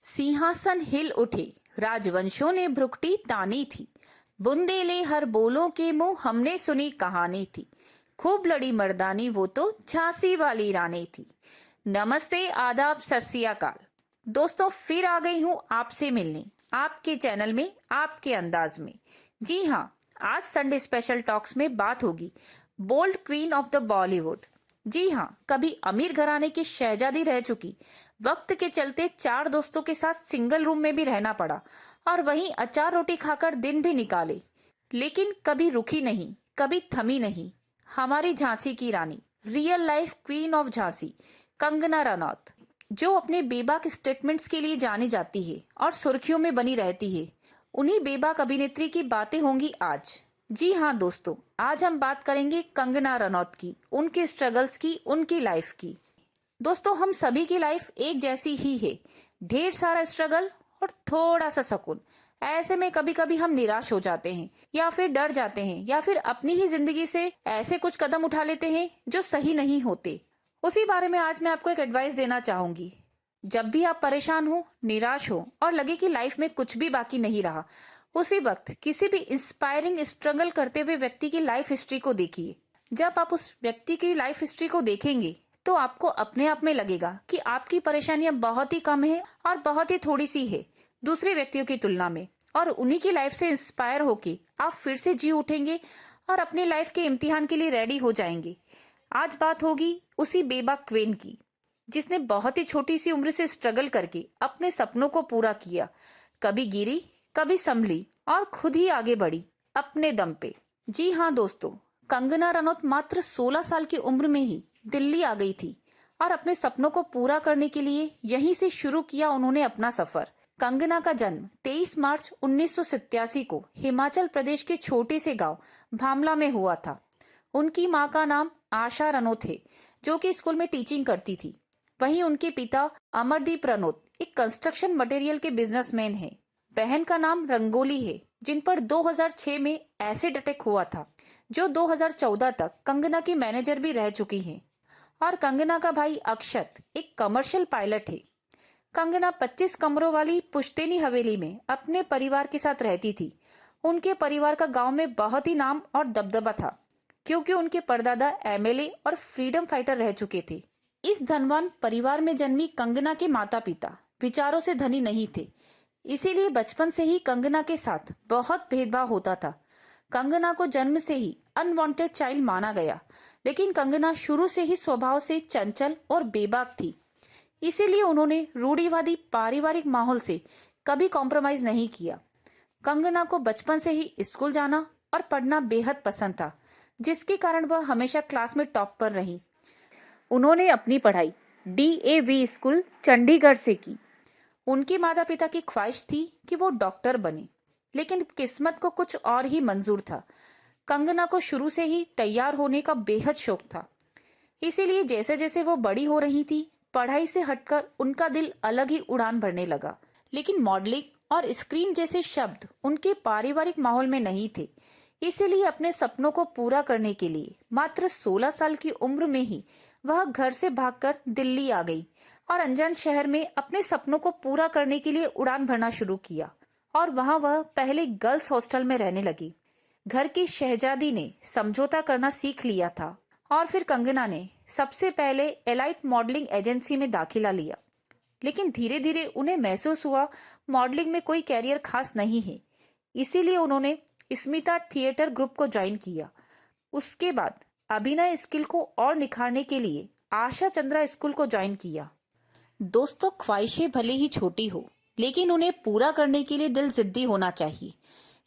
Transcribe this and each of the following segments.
सिंहासन हिल उठे, राजवंशों ने भ्रुकुटी तानी थी। बुंदेले हर बोलों के मुंह हमने सुनी कहानी थी। खूब लड़ी मर्दानी वो तो झांसी वाली रानी थी। नमस्ते, आदाब, सत श्री अकाल। दोस्तों, फिर आ गई हूँ आपसे मिलने, आपके चैनल में, आपके अंदाज में। जी हाँ, आज संडे स्पेशल टॉक्स में बात होगी bold queen of the Bollywood. जी हाँ, कभी अमीर घराने की शहजादी रह चुकी, वक्त के चलते 4 दोस्तों के साथ सिंगल रूम में भी रहना पड़ा और वहीं अचार रोटी खाकर दिन भी निकाले, लेकिन कभी रुकी नहीं, कभी थमी नहीं। हमारी झांसी की रानी, real life queen of Jhansi, Kangana Ranaut, जो अपने बेबाक स्टेटमेंट्स के लिए जानी जाती है और सुर्खियों में बनी रहती है। उन्हीं बेबाक अभिनेत्री की बातें होंगी आज। जी हाँ दोस्तों, आज हम बात करेंगे कंगना रनौत की, उनके स्ट्रगल्स की, उनकी लाइफ की। दोस्तों, हम सभी की लाइफ एक जैसी ही है, ढेर सारा स्ट्रगल और थोड़ा सा सुकून। ऐसे में कभी कभी हम निराश हो जाते हैं या फिर डर जाते हैं या फिर अपनी ही जिंदगी से ऐसे कुछ कदम उठा लेते हैं जो सही नहीं होते। उसी बारे में आज मैं आपको एक एडवाइस देना चाहूंगी। जब भी आप परेशान हो, निराश हो और लगे कि लाइफ में कुछ भी बाकी नहीं रहा, उसी वक्त किसी भी इंस्पायरिंग स्ट्रगल करते हुए व्यक्ति की लाइफ हिस्ट्री को देखिए। जब आप उस व्यक्ति की लाइफ हिस्ट्री को देखेंगे तो आपको अपने आप में लगेगा कि आपकी परेशानियां बहुत ही कम है और बहुत ही थोड़ी सी है दूसरे व्यक्तियों की तुलना में, और उन्हीं की लाइफ से इंस्पायर होके आप फिर से जी उठेंगे और अपनी लाइफ के इम्तिहान के लिए रेडी हो जाएंगे। आज बात होगी उसी बेबाक क्वीन की, जिसने बहुत ही छोटी सी उम्र से स्ट्रगल करके अपने सपनों को पूरा किया। कभी गिरी, कभी संभली और खुद ही आगे बढ़ी अपने दम पे। जी हाँ दोस्तों, कंगना रनौत मात्र 16 साल की उम्र में ही दिल्ली आ गई थी और अपने सपनों को पूरा करने के लिए यहीं से शुरू किया उन्होंने अपना सफर। कंगना का जन्म 23 मार्च 1987 को हिमाचल प्रदेश के छोटे से गांव भामला में हुआ था। उनकी मां का नाम आशा रनौत है, जो कि स्कूल में टीचिंग करती थी। वहीं उनके पिता अमरदीप रनौत एक कंस्ट्रक्शन मटेरियल के बिजनेसमैन हैं। बहन का नाम रंगोली है, जिन पर 2006 में एसिड अटैक हुआ था, जो 2014 तक कंगना की मैनेजर भी रह चुकी हैं। और कंगना का भाई अक्षत एक कमर्शियल पायलट है। कंगना 25 कमरों वाली पुश्तैनी हवेली में अपने परिवार के साथ रहती थी। उनके परिवार का गांव में बहुत ही नाम और दबदबा था, क्योंकि उनके परदादा एमएलए और फ्रीडम फाइटर रह चुके थे। इस धनवान परिवार में जन्मी कंगना के माता पिता विचारों से धनी नहीं थे, इसीलिए बचपन से ही कंगना के साथ बहुत भेदभाव होता था। कंगना को जन्म से ही अनवांटेड चाइल्ड माना गया, लेकिन कंगना शुरू से ही स्वभाव से चंचल और बेबाक थी। इसीलिए उन्होंने रूढ़िवादी पारिवारिक माहौल से कभी कॉम्प्रोमाइज नहीं किया। कंगना को बचपन से ही स्कूल जाना और पढ़ना बेहद पसंद था, जिसके कारण वह हमेशा क्लास में टॉप पर रही। उन्होंने अपनी पढ़ाई DAV स्कूल चंडीगढ़ से की। उनके माता पिता की ख्वाहिश थी कि वो डॉक्टर बने, लेकिन किस्मत को कुछ और ही मंजूर था। कंगना को शुरू से ही तैयार होने का बेहद शौक था, इसीलिए जैसे जैसे वो बड़ी हो रही थी, पढ़ाई से हटकर उनका दिल अलग ही उड़ान भरने लगा। लेकिन मॉडलिंग और स्क्रीन जैसे शब्द उनके पारिवारिक माहौल में नहीं थे, इसीलिए अपने सपनों को पूरा करने के लिए मात्र 16 साल की उम्र में ही वह घर से भागकर दिल्ली आ गई और अनजान शहर में अपने सपनों को पूरा करने के लिए उड़ान भरना शुरू किया। और वहां वह पहले गर्ल्स हॉस्टल में रहने लगी। घर की शहजादी ने समझौता करना सीख लिया था और फिर कंगना ने सबसे पहले एलाइट मॉडलिंग एजेंसी में दाखिला लिया। लेकिन धीरे धीरे उन्हें महसूस हुआ मॉडलिंग में कोई कैरियर खास नहीं है, इसीलिए उन्होंने स्मिता थिएटर ग्रुप को ज्वाइन किया। उसके बाद अभिनय स्किल को और निखारने के लिए आशा चंद्रा स्कूल को ज्वाइन किया। दोस्तों, ख्वाहिशें भले ही छोटी हो, लेकिन उन्हें पूरा करने के लिए दिल जिद्दी होना चाहिए।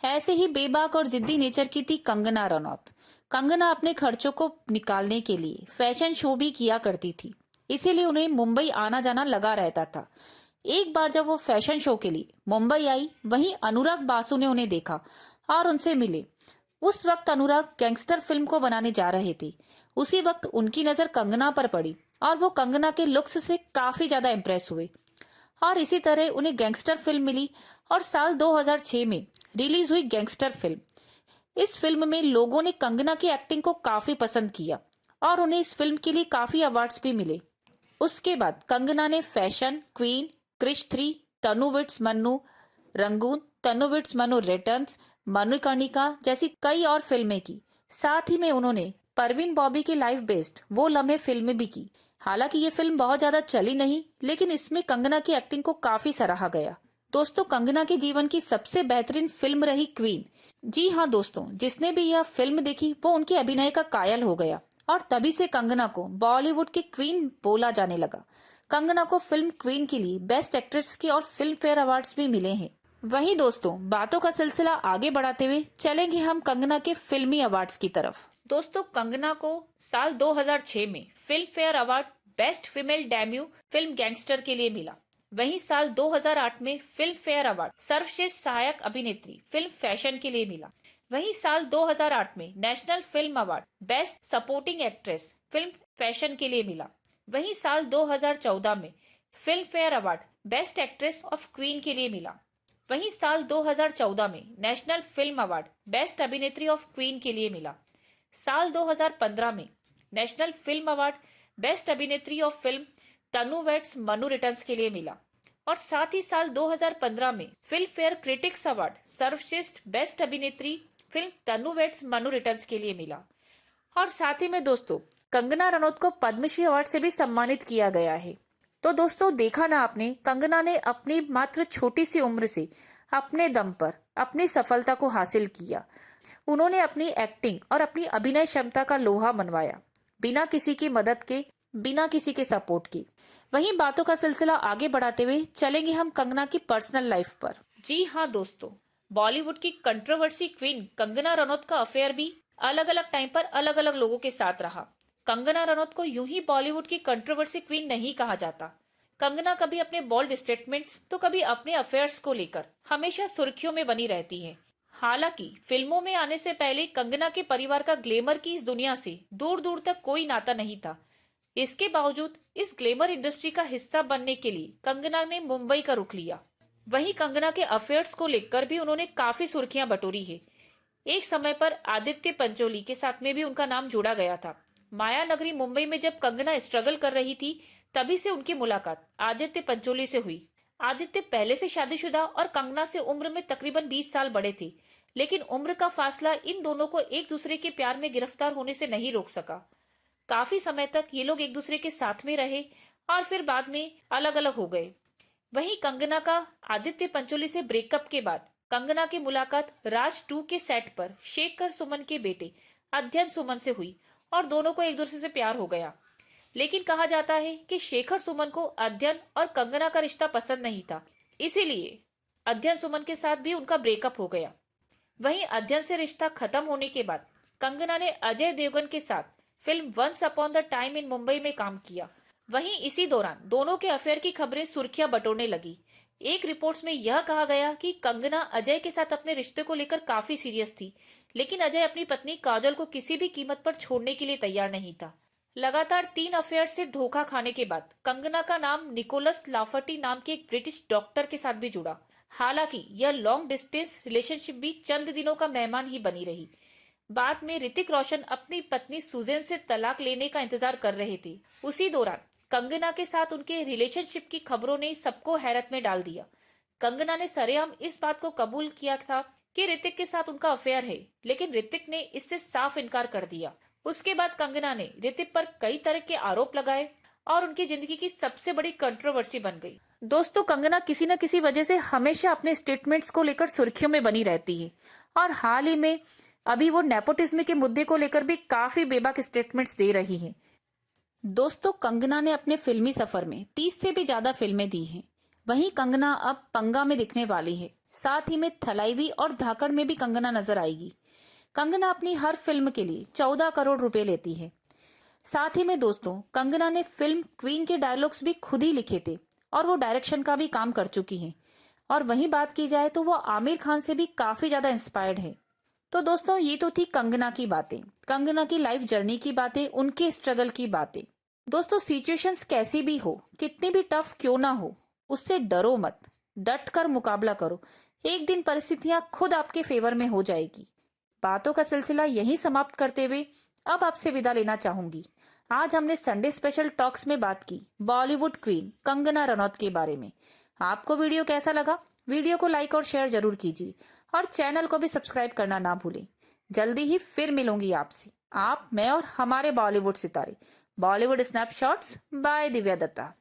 ऐसे ही बेबाक और जिद्दी नेचर की थी कंगना रनौत। कंगना अपने खर्चों को निकालने के लिए फैशन शो भी किया करती थी, इसीलिए उन्हें मुंबई आना जाना लगा रहता था। एक बार जब वो फैशन शो के लिए मुंबई आई, वहीं अनुराग बासु ने उन्हें देखा और उनसे मिले। उस वक्त अनुराग गैंगस्टर फिल्म को बनाने जा रहे थे। उसी वक्त उनकी नजर कंगना पर पड़ी और वो कंगना के लुक्स से काफी ज्यादा इम्प्रेस हुए और इसी तरह उन्हें गैंगस्टर फिल्म मिली और साल 2006 में रिलीज हुई गैंगस्टर फिल्म। इस फिल्म में लोगों ने कंगना की एक्टिंग को काफी पसंद किया और उन्हें इस फिल्म के लिए काफी अवार्ड्स भी मिले। उसके बाद कंगना ने फैशन क्वीन, क्रिश 3, तनु विट्स मन्नू, रंगून, तनु विट्स मन्नू रिटर्न्स, मणिकर्णिका जैसी कई और फिल्में की। साथ ही में उन्होंने परवीन बॉबी की लाइफ बेस्ड वो लम्हे फिल्म भी की। हालांकि ये फिल्म बहुत ज्यादा चली नहीं, लेकिन इसमें कंगना की एक्टिंग को काफी सराहा गया। दोस्तों, कंगना के जीवन की सबसे बेहतरीन फिल्म रही क्वीन। जी हाँ दोस्तों, जिसने भी यह फिल्म देखी वो उनके अभिनय का कायल हो गया और तभी से कंगना को बॉलीवुड की क्वीन बोला जाने लगा। कंगना को फिल्म क्वीन के लिए बेस्ट एक्ट्रेस के और फिल्म फेयर अवार्ड्स भी मिले हैं। वहीं दोस्तों, बातों का सिलसिला आगे बढ़ाते हुए चलेंगे हम कंगना के फिल्मी अवार्ड्स की तरफ। दोस्तों, कंगना को साल 2006 में Filmfare award best female debut film gangster के लिए मिला। वहीं साल 2008 में फिल्म फेयर अवार्ड सर्वश्रेष्ठ सहायक अभिनेत्री फिल्म फैशन के लिए मिला। वहीं साल 2008 में national film award best supporting actress film fashion के लिए मिला। वहीं साल 2014 में Filmfare award best actress of Queen के लिए मिला। वहीं साल 2014 में नेशनल फिल्म अवार्ड बेस्ट अभिनेत्री ऑफ क्वीन के लिए मिला। साल 2015 में नेशनल फिल्म अवार्ड बेस्ट अभिनेत्री of film Tanu weds Manu returns के लिए मिला। और साथ ही साल 2015 में फिल्म फेयर क्रिटिक्स अवार्ड सर्वश्रेष्ठ बेस्ट अभिनेत्री film Tanu weds Manu returns के लिए मिला। और साथ ही में दोस्तों, कंगना रनौत को पद्मश्री अवार्ड से भी सम्मानित किया गया है। तो दोस्तों, देखा ना आपने, कंगना ने अपनी मात्र छोटी सी उम्र से अपने दम पर अपनी सफलता को हासिल किया। उन्होंने अपनी एक्टिंग और अपनी अभिनय क्षमता का लोहा मनवाया, बिना किसी की मदद के, बिना किसी के सपोर्ट के। वहीं बातों का सिलसिला आगे बढ़ाते हुए चलेंगे हम कंगना की पर्सनल लाइफ पर। जी हाँ दोस्तों, बॉलीवुड की कंट्रोवर्सी क्वीन कंगना रनौत का अफेयर भी अलग अलग टाइम पर अलग अलग लोगों के साथ रहा। कंगना रनौत को यूं ही बॉलीवुड की कंट्रोवर्सी क्वीन नहीं कहा जाता। कंगना कभी अपने बोल्ड स्टेटमेंट्स तो कभी अपने अफेयर्स को लेकर हमेशा सुर्खियों में बनी रहती है। हालांकि फिल्मों में आने से पहले कंगना के परिवार का ग्लैमर की इस दुनिया से दूर दूर तक कोई नाता नहीं था। इसके बावजूद इस ग्लैमर इंडस्ट्री का हिस्सा बनने के लिए कंगना ने मुंबई का रुख लिया। वहीं कंगना के अफेयर्स को लेकर भी उन्होंने काफी सुर्खियां बटोरी है। एक समय पर आदित्य पंचोली के साथ में भी उनका नाम जोड़ा गया था। माया नगरी मुंबई में जब कंगना स्ट्रगल कर रही थी, तभी से उनकी मुलाकात आदित्य पंचोली से हुई। आदित्य पहले से शादीशुदा और कंगना से उम्र में तकरीबन 20 साल बड़े थे, लेकिन उम्र का फासला इन दोनों को एक दूसरे के प्यार में गिरफ्तार होने से नहीं रोक सका। काफी समय तक ये लोग एक दूसरे के साथ में रहे और फिर बाद में अलग अलग हो गए। वहीं कंगना का आदित्य पंचोली से ब्रेकअप के बाद कंगना की मुलाकात राज 2 के सेट पर शेखर सुमन के बेटे अध्ययन सुमन से हुई और दोनों को एक दूसरे से प्यार हो गया। लेकिन कहा जाता है कि शेखर सुमन को अध्ययन और कंगना का रिश्ता पसंद नहीं था, इसीलिए अध्ययन सुमन के साथ भी उनका ब्रेकअप हो गया। वहीं अध्ययन से रिश्ता खत्म होने के बाद कंगना ने अजय देवगन के साथ film once upon the time in Mumbai में काम किया। वहीं इसी दौरान दोनों के अफेयर की खबरें सुर्खियां बटोरने लगी। एक रिपोर्ट्स में यह कहा गया कि कंगना अजय के साथ अपने रिश्ते को लेकर काफी सीरियस थी, लेकिन अजय अपनी पत्नी काजल को किसी भी कीमत पर छोड़ने के लिए तैयार नहीं था। लगातार 3 अफेयर से धोखा खाने के बाद कंगना का नाम निकोलस लाफर्टी नाम के एक ब्रिटिश डॉक्टर के साथ भी जुड़ा। हालांकि यह लॉन्ग डिस्टेंस रिलेशनशिप भी चंद दिनों का मेहमान ही बनी रही। बाद में ऋतिक रोशन अपनी पत्नी सुजैन से तलाक लेने का इंतजार कर रहे थे। उसी दौरान कंगना के साथ उनके रिलेशनशिप की खबरों ने सबको हैरत में डाल दिया। कंगना ने सरेआम इस बात को कबूल किया था कि ऋतिक के साथ उनका अफेयर है, लेकिन ऋतिक ने इससे साफ इनकार कर दिया। उसके बाद कंगना ने ऋतिक पर कई तरह के आरोप लगाए और उनकी जिंदगी की सबसे बड़ी कंट्रोवर्सी बन गई। दोस्तों, कंगना किसी न किसी वजह से हमेशा अपने स्टेटमेंट्स को लेकर सुर्खियों में बनी रहती है और हाल ही में अभी वो नेपोटिज्म के मुद्दे को लेकर भी काफी बेबाक स्टेटमेंट्स दे रही हैं। दोस्तों, कंगना ने अपने फिल्मी सफर में 30 से भी ज्यादा फिल्में दी हैं। वहीं कंगना अब पंगा में दिखने वाली है। साथ ही में थलाईवी और धाकड़ में भी कंगना नजर आएगी। कंगना अपनी हर फिल्म के लिए 14 करोड़ रुपए लेती है। साथ ही में दोस्तों, कंगना ने फिल्म क्वीन के डायलॉग्स भी खुद ही लिखे थे और वो डायरेक्शन का भी काम कर चुकी हैं। और वहीं बात की जाए तो वो आमिर खान से भी काफी ज्यादा इंस्पायर्ड है। तो दोस्तों, ये तो थी कंगना की बातें, कंगना की लाइफ जर्नी की बातें, उनके स्ट्रगल की बातें। दोस्तों, सिचुएशंस कैसी भी हो, कितनी भी टफ क्यों ना हो, उससे डरो मत, डट कर मुकाबला करो। एक दिन परिस्थितियां खुद आपके फेवर में हो जाएगी। बातों का सिलसिला यहीं समाप्त करते हुए अब आपसे विदा लेना चाहूंगी। आज हमने संडे स्पेशल टॉक्स में बात की बॉलीवुड क्वीन कंगना रनौत के बारे में। आपको वीडियो कैसा लगा? वीडियो को लाइक और शेयर जरूर कीजिए और चैनल को भी सब्सक्राइब करना ना भूलें। जल्दी ही फिर मिलूंगी आपसे, आप, मैं और हमारे बॉलीवुड सितारे। Bollywood snapshots by Divya Dutta.